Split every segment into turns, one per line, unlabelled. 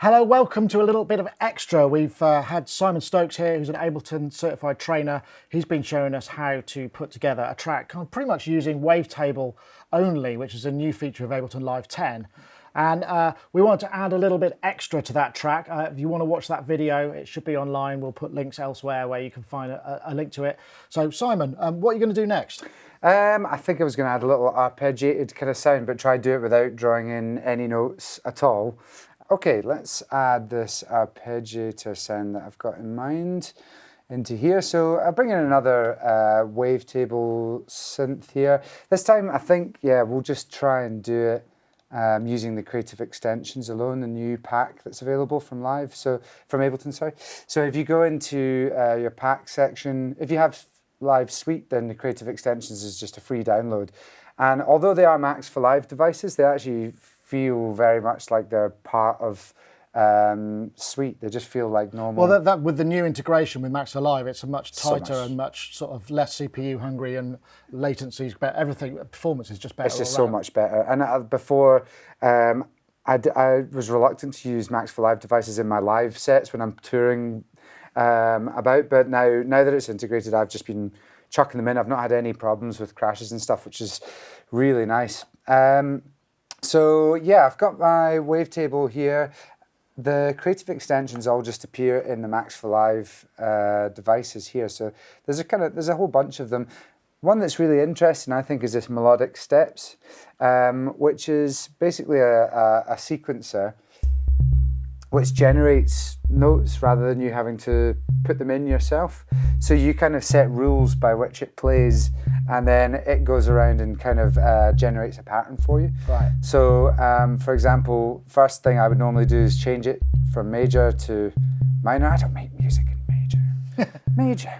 Hello, welcome to a little bit of extra. We've had Simon Stokes here, who's an Ableton Certified Trainer. He's been showing us how to put together a track, kind of pretty much using Wavetable only, which is a new feature of Ableton Live 10. And we want to add a little bit extra to that track. If you want to watch that video, it should be online. We'll put links elsewhere where you can find a link to it. So Simon, what are you going to do next?
I think I was going to add a little arpeggiated kind of sound, but try to do it without drawing in any notes at all. Okay, let's add this arpeggiator sound that I've got in mind into here. So I'll bring in another wavetable synth here. This time I think, yeah, we'll just try and do it using the creative extensions alone, the new pack that's available from Ableton, sorry. So if you go into your pack section, if you have Live Suite, then the creative extensions is just a free download. And although they are Max for Live devices, they actually feel very much like they're part of Suite. They just feel like normal.
Well, that with the new integration with Max for Live, it's a much tighter and much sort of less CPU hungry, and latency's better. Everything, performance is just better.
It's just so much better. And before, I was reluctant to use Max for Live devices in my live sets when I'm touring about, but now that it's integrated, I've just been chucking them in. I've not had any problems with crashes and stuff, which is really nice. So yeah, I've got my wavetable here. The creative extensions all just appear in the Max for Live devices here. So there's a whole bunch of them. One that's really interesting, I think, is this Melodic Steps, which is basically a sequencer which generates notes rather than you having to put them in yourself. So you kind of set rules by which it plays, and then it goes around and kind of generates a pattern for you.
Right.
So, for example, first thing I would normally do is change it from major to minor. I don't make music in major. Major.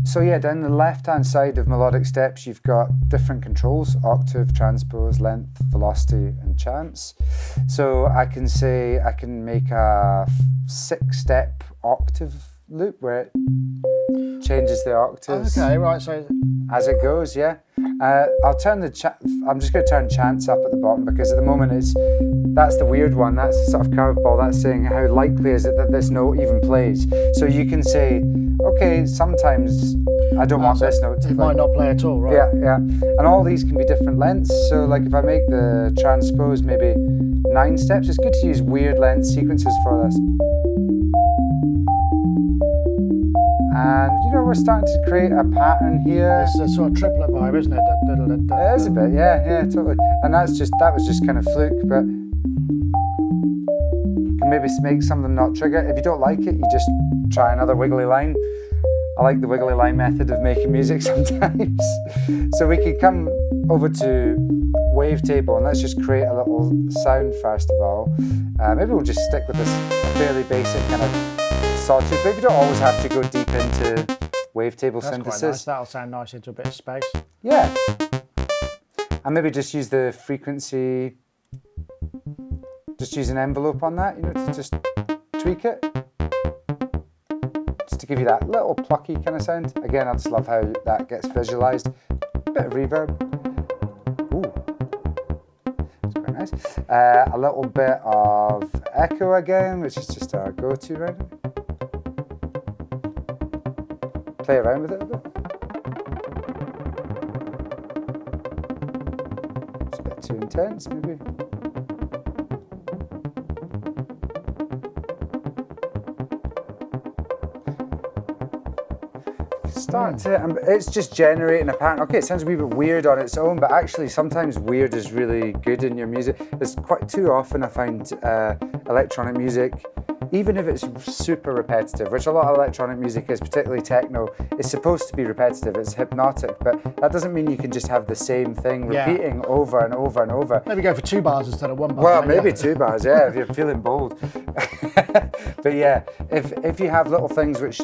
So yeah, down the left-hand side of Melodic Steps, you've got different controls: octave, transpose, length, velocity, and chance. So I can say I can make a 6-step octave loop where it changes the octaves.
Okay, right. So
as it goes, yeah. I'll turn I'm just going to turn chance up at the bottom, because at the moment that's the weird one. That's the sort of curveball. That's saying how likely is it that this note even plays. So you can say, okay, sometimes I don't want this note to play.
It might not play at all, right?
Yeah, yeah. And all these can be different lengths. So like if I make the transpose maybe 9 steps, it's good to use weird length sequences for this. And you know, we're starting to create a pattern here.
It's a sort of triplet vibe, isn't it?
It is a bit, yeah, totally. And that was just kind of fluke, but you can maybe make some of them not trigger. If you don't like it, you just try another wiggly line. I like the wiggly line method of making music sometimes. So we could come over to Wavetable, and let's just create a little sound first of all. Maybe we'll just stick with this fairly basic kind of sawtooth, but you don't always have to go deep into wavetable synthesis.
Quite nice. That'll sound nice into a bit of space.
Yeah. And maybe just use the frequency, just use an envelope on that, you know, to just tweak it. Just to give you that little plucky kind of sound. Again, I just love how that gets visualized. A bit of reverb. Ooh. That's quite nice. A little bit of echo again, which is just our go-to right now. Play around with it a bit. It's a bit too intense, maybe. It's just generating a pattern. Okay, it sounds a wee bit weird on its own, but actually sometimes weird is really good in your music. There's quite too often I find electronic music, even if it's super repetitive, which a lot of electronic music is, particularly techno, is supposed to be repetitive, it's hypnotic, but that doesn't mean you can just have the same thing repeating over and over and over.
Maybe go for 2 bars instead of 1 bar.
Well, maybe 2 bars, yeah, if you're feeling bold. But yeah, if you have little things which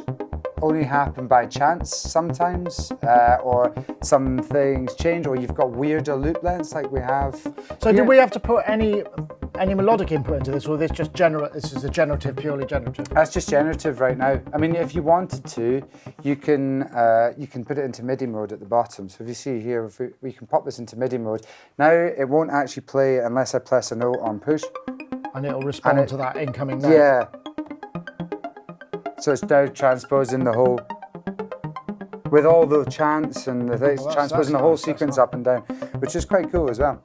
only happen by chance sometimes, or some things change, or you've got weirder loop lengths like we have.
So did we have to put any melodic input into this, or this just this is a generative, purely generative?
That's just generative right now. I mean, if you wanted to, you can put it into MIDI mode at the bottom. So if you see here, if we can pop this into MIDI mode. Now it won't actually play unless I press a note on push.
And it'll respond to that incoming note.
Yeah. So it's now transposing the whole, with all the chants and the things, transposing the whole sequence up and down, which is quite cool as well.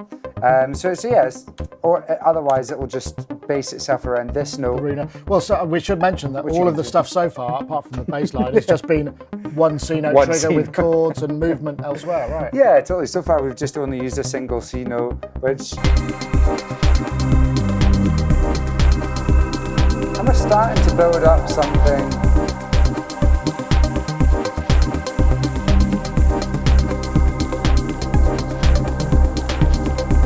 Or otherwise it will just base itself around this note.
Well, so we should mention that all of the stuff so far, apart from the bass line, has just been one C note trigger with chords and movement elsewhere, right?
Yeah, totally. So far we've just only used a single C note, which I'm starting to build up something.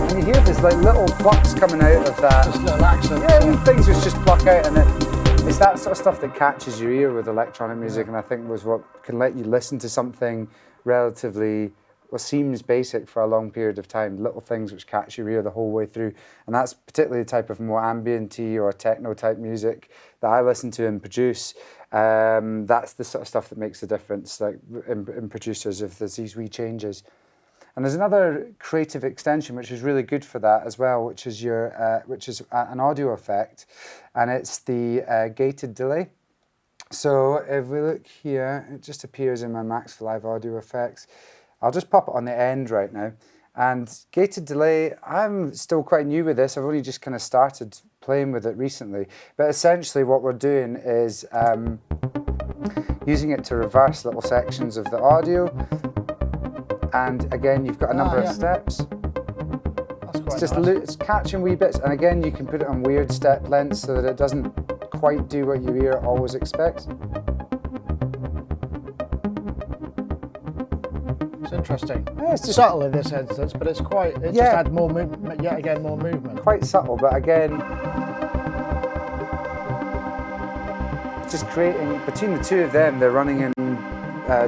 And you hear there's like little plucks coming out of that.
Just little accents.
Yeah, things which just pluck out, and it's that sort of stuff that catches your ear with electronic music, and I think was what can let you listen to something relatively, what seems basic for a long period of time, little things which catch your ear the whole way through. And that's particularly the type of more ambient-y or techno type music that I listen to and produce. That's the sort of stuff that makes the difference, like in producers, if there's these wee changes. And there's another creative extension which is really good for that as well, which is an audio effect, and it's the gated delay. So if we look here, it just appears in my Max for Live audio effects. I'll just pop it on the end right now. And gated delay, I'm still quite new with this. I've only just kind of started playing with it recently. But essentially what we're doing is using it to reverse little sections of the audio. And again, you've got a number of steps.
That's quite
It's just
nice.
it's catching wee bits. And again, you can put it on weird step lengths so that it doesn't quite do what your ear always expects.
It's interesting.
Yeah, it's just
subtle in this instance, but it's quite. It just adds more movement. Yet again, more movement.
quite subtle, but again, it's just creating, between the two of them, they're running in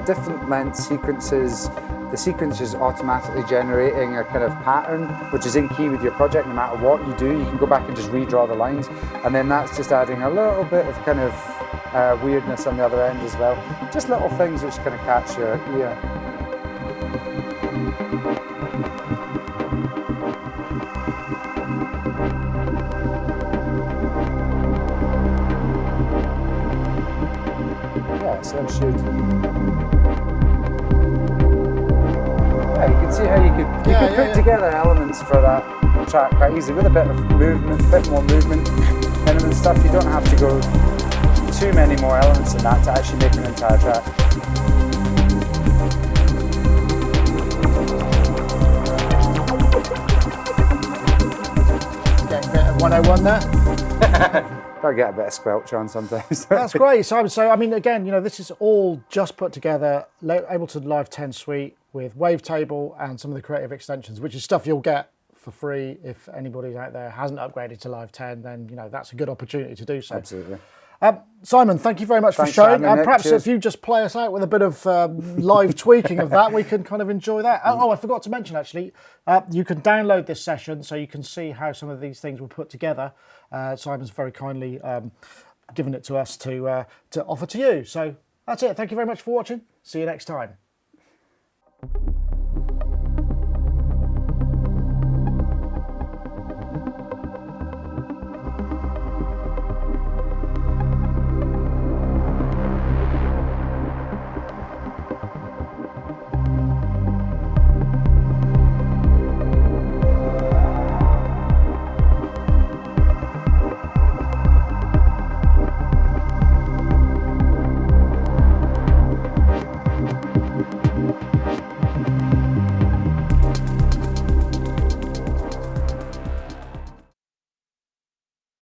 different length sequences. The sequence is automatically generating a kind of pattern, which is in key with your project. No matter what you do, you can go back and just redraw the lines, and then that's just adding a little bit of kind of weirdness on the other end as well. Just little things which kind of catch your ear. Yeah, so it should. Yeah, you can see how you could put together elements for that track quite easily with a bit of movement, a bit more movement, and stuff. You don't have to go too many more elements than that to actually make an entire track.
Getting a bit of 101 there.
Gotta get a bit of squelch on sometimes.
That's great, Simon. So, I mean, again, you know, this is all just put together, Ableton Live 10 Suite with Wavetable and some of the creative extensions, which is stuff you'll get for free. If anybody out there hasn't upgraded to Live 10, then, you know, that's a good opportunity to do so.
Absolutely.
Simon, thank you very much for showing. Perhaps if you just play us out with a bit of live tweaking of that, we can kind of enjoy that. Oh, I forgot to mention, actually, you can download this session so you can see how some of these things were put together. Simon's very kindly given it to us to offer to you. So that's it. Thank you very much for watching. See you next time.